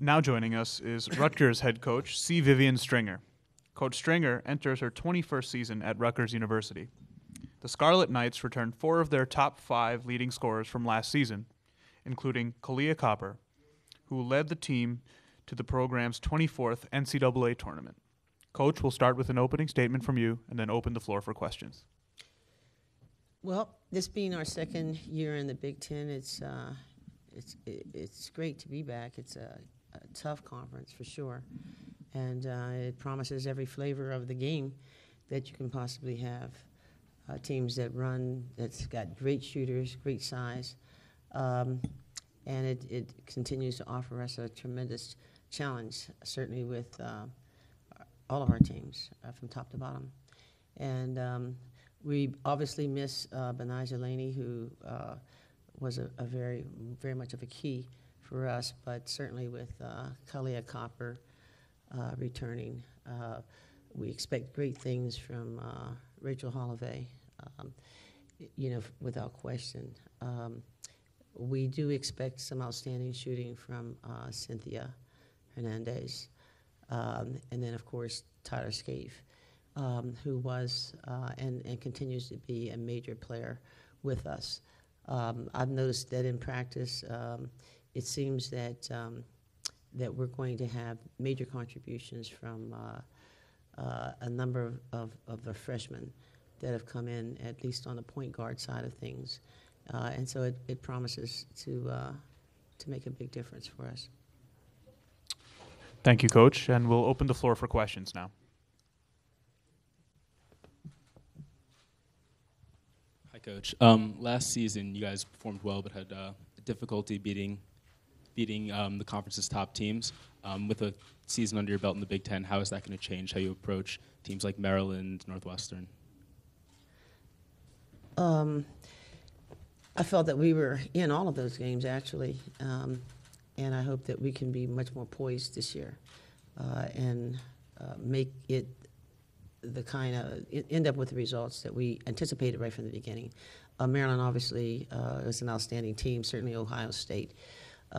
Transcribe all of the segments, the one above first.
Now joining us is Rutgers head coach C. Vivian Stringer. Coach Stringer enters her 21st season at Rutgers University. The Scarlet Knights returned 4 of their top 5 leading scorers from last season, including Kalia Copper, who led the team to the program's 24th NCAA tournament. Coach, we'll start with an opening statement from you and then open the floor for questions. Well, this being our second year in the Big Ten, it's great to be back. It's a tough conference for sure, and it promises every flavor of the game that you can possibly have. Teams that's got great shooters, great size, and it continues to offer us a tremendous challenge, certainly with all of our teams from top to bottom. And we obviously miss Benijah Laney, who was a very, very much of a key for us, but certainly with Kalia Copper returning, we expect great things from Rachel Holloway, without question. We do expect some outstanding shooting from Cynthia Hernandez, and then, of course, Tyler Scaife, who was and continues to be a major player with us. I've noticed that in practice, it seems that we're going to have major contributions from a number of the freshmen that have come in, at least on the point guard side of things, and so it promises to make a big difference for us. Thank you, Coach, and we'll open the floor for questions now. Hi, Coach. Last season, you guys performed well, but had difficulty beating the conference's top teams. With a season under your belt in the Big Ten, how is that going to change how you approach teams like Maryland, Northwestern? I felt that we were in all of those games, actually, and I hope that we can be much more poised this year and make it end up with the results that we anticipated right from the beginning. Maryland obviously is an outstanding team, certainly Ohio State.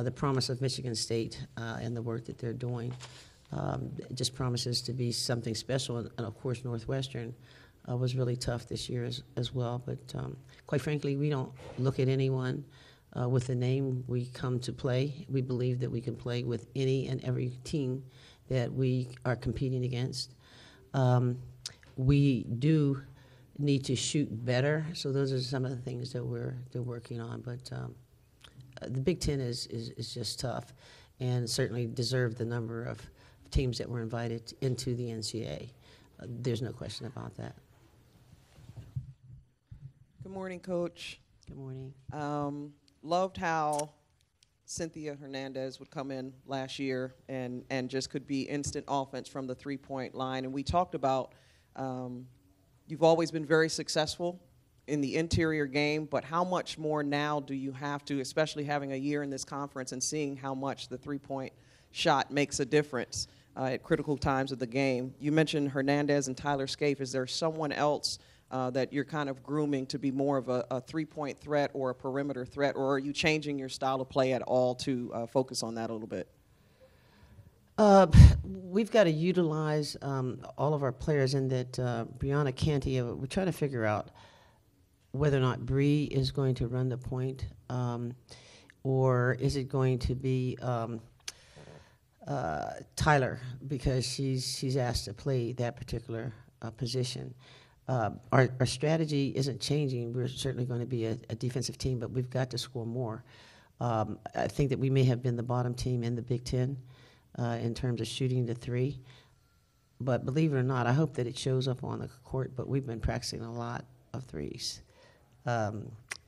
The promise of Michigan State and the work that they're doing just promises to be something special. And of course, Northwestern was really tough this year as well. But quite frankly, we don't look at anyone with the name we come to play. We believe that we can play with any and every team that we are competing against. We do need to shoot better, so those are some of the things that we're working on. But the Big Ten is just tough, and certainly deserved the number of teams that were invited into the NCAA. There's no question about that. Good morning, Coach. Good morning. Loved how Cynthia Hernandez would come in last year and just could be instant offense from the three-point line. And we talked about you've always been very successful in the interior game, but how much more now do you have to, especially having a year in this conference and seeing how much the three-point shot makes a difference at critical times of the game? You mentioned Hernandez and Tyler Scaife. Is there someone else that you're kind of grooming to be more of a three-point threat or a perimeter threat, or are you changing your style of play at all to focus on that a little bit? We've got to utilize all of our players in that. Brianna Canty, we're trying to figure out whether or not Bree is going to run the point, or is it going to be Tyler, because she's asked to play that particular position. Our strategy isn't changing. We're certainly going to be a defensive team, but we've got to score more. I think that we may have been the bottom team in the Big Ten in terms of shooting the three. But believe it or not, I hope that it shows up on the court, but we've been practicing a lot of threes.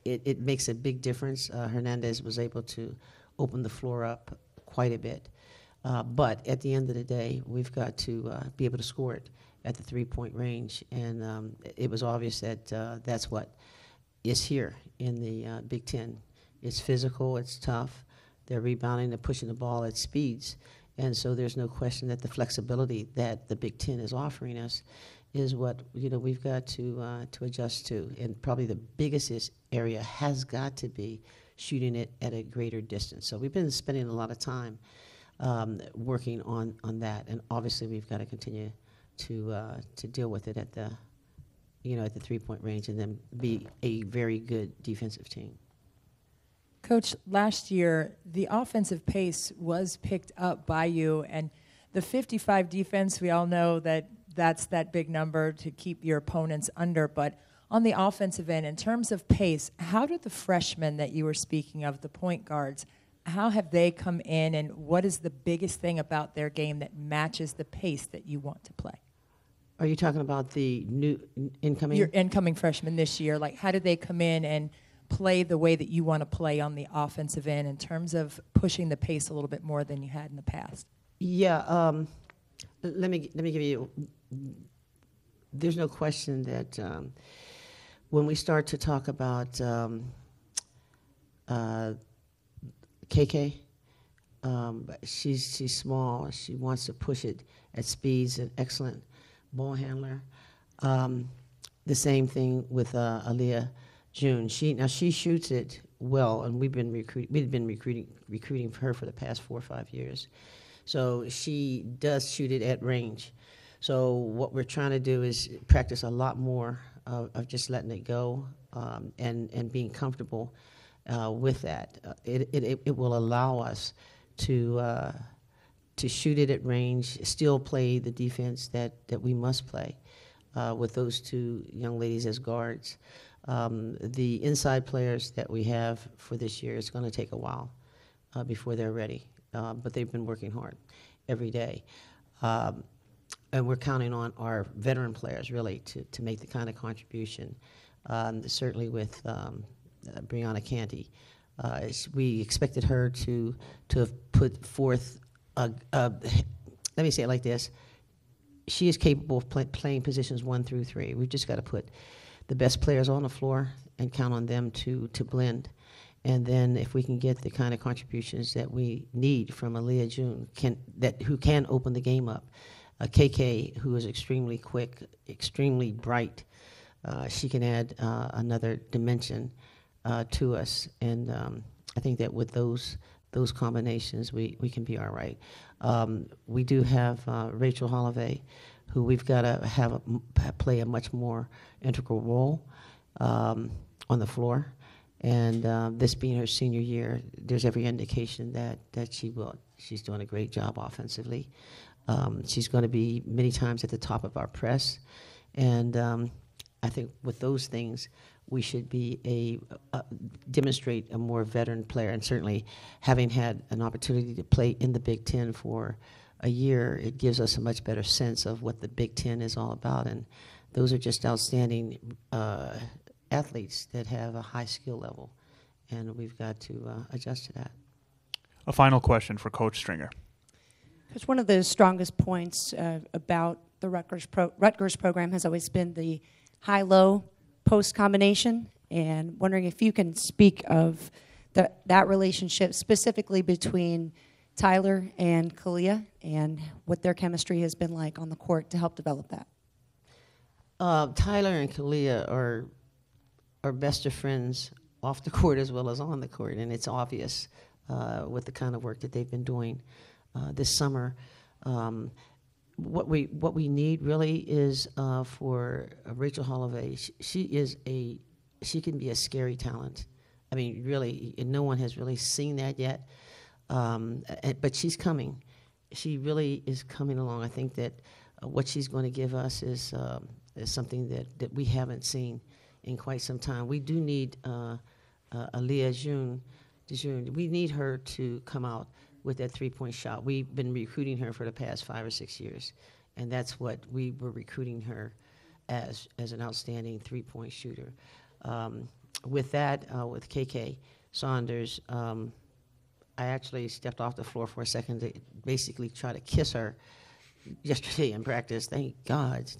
It makes a big difference. Hernandez was able to open the floor up quite a bit. But at the end of the day, we've got to be able to score it at the three-point range. And it was obvious that that's what is here in the Big Ten. It's physical, it's tough. They're rebounding, they're pushing the ball at speeds. And so there's no question that the flexibility that the Big Ten is offering us is what we've got to adjust to. And probably the biggest area has got to be shooting it at a greater distance. So we've been spending a lot of time working on that. And obviously, we've got to continue to deal with it at the 3-point range, and then be a very good defensive team. Coach, last year, the offensive pace was picked up by you, and the 55 defense, we all know that's that big number to keep your opponents under, but on the offensive end, in terms of pace, how did the freshmen that you were speaking of, the point guards, how have they come in, and what is the biggest thing about their game that matches the pace that you want to play? Are you talking about the new incoming? Your incoming freshmen this year, like how did they come in and play the way that you want to play on the offensive end in terms of pushing the pace a little bit more than you had in the past? Yeah, let me give you. There's no question that when we start to talk about KK, she's small. She wants to push it at speeds. An excellent ball handler. The same thing with Aaliyah June. She shoots it well, and we've been recruiting for her for the past 4 or 5 years. So she does shoot it at range. So what we're trying to do is practice a lot more of just letting it go and being comfortable with that. It will allow us to shoot it at range, still play the defense that we must play with those two young ladies as guards. The inside players that we have for this year, it's going to take a while before they're ready, but they've been working hard every day. And we're counting on our veteran players, really, to make the kind of contribution, certainly with Brianna Canty. We expected her to have put forth, let me say it like this, she is capable of playing positions 1 through 3. We've just got to put the best players on the floor and count on them to blend. And then if we can get the kind of contributions that we need from Aaliyah June, who can open the game up, KK, who is extremely quick, extremely bright, she can add another dimension to us. And I think that with those combinations, we can be all right. We do have Rachel Holloway, who we've got to play a much more integral role on the floor. And this being her senior year, there's every indication that she will. She's doing a great job offensively. She's going to be many times at the top of our press. And I think with those things, we should be demonstrate a more veteran player. And certainly having had an opportunity to play in the Big Ten for a year, it gives us a much better sense of what the Big Ten is all about. And those are just outstanding athletes that have a high skill level. And we've got to adjust to that. A final question for Coach Stringer. Because one of the strongest points about the Rutgers program has always been the high-low post combination, and wondering if you can speak of that relationship specifically between Tyler and Kalia and what their chemistry has been like on the court to help develop that. Tyler and Kalia are best of friends off the court as well as on the court, and it's obvious with the kind of work that they've been doing this summer. What we need really is for Rachel Holloway. She can be a scary talent. I mean, really, no one has really seen that yet. But she's coming. She really is coming along. I think that what she's going to give us is something that we haven't seen in quite some time. We do need Aaliyah June. We need her to come out with that three-point shot. We've been recruiting her for the past 5 or 6 years, and that's what we were recruiting her as an outstanding three-point shooter. With that, with KK Saunders, I actually stepped off the floor for a second to basically try to kiss her yesterday in practice. Thank God.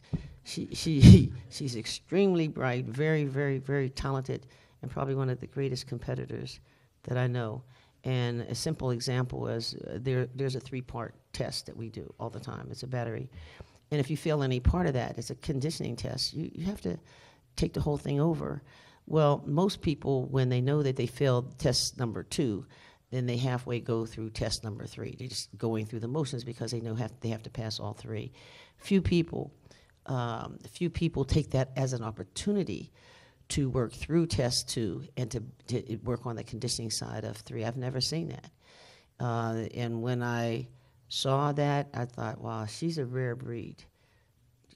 She's extremely bright, very, very, very talented, and probably one of the greatest competitors that I know. And a simple example is there's a 3-part test that we do all the time. It's a battery. And if you fail any part of that, it's a conditioning test. You have to take the whole thing over. Well, most people, when they know that they failed test number 2, then they halfway go through test number 3. They're just going through the motions because they know they have to pass all 3. Few people take that as an opportunity to work through test 2 and to work on the conditioning side of 3. I've never seen that. And when I saw that, I thought, wow, she's a rare breed.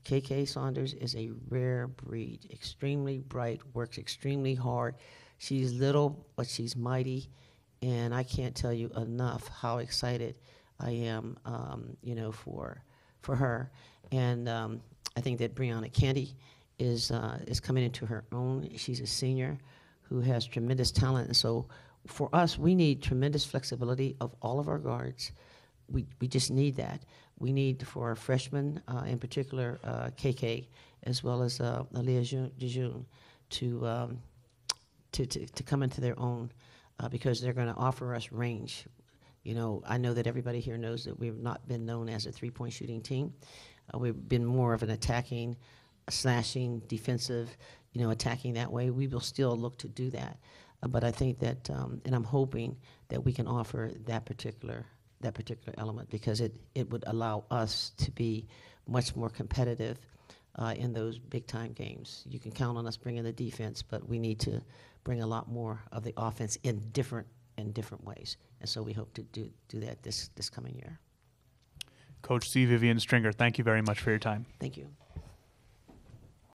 KK Saunders is a rare breed, extremely bright, works extremely hard. She's little, but she's mighty, and I can't tell you enough how excited I am, for her. And I think that Brianna Candy is coming into her own. She's a senior who has tremendous talent, and so for us, we need tremendous flexibility of all of our guards. We just need that. We need for our freshmen, in particular, KK, as well as Aaliyah Jejun, to come into their own, because they're going to offer us range. You know, I know that everybody here knows that we've not been known as a three-point shooting team. We've been more of an attacking, slashing, defensive, attacking that way. We will still look to do that. But I think that, and I'm hoping that we can offer that particular element, because it would allow us to be much more competitive in those big-time games. You can count on us bringing the defense, but we need to bring a lot more of the offense in different ways. And so we hope to do that this coming year. Coach C. Vivian Stringer, thank you very much for your time. Thank you.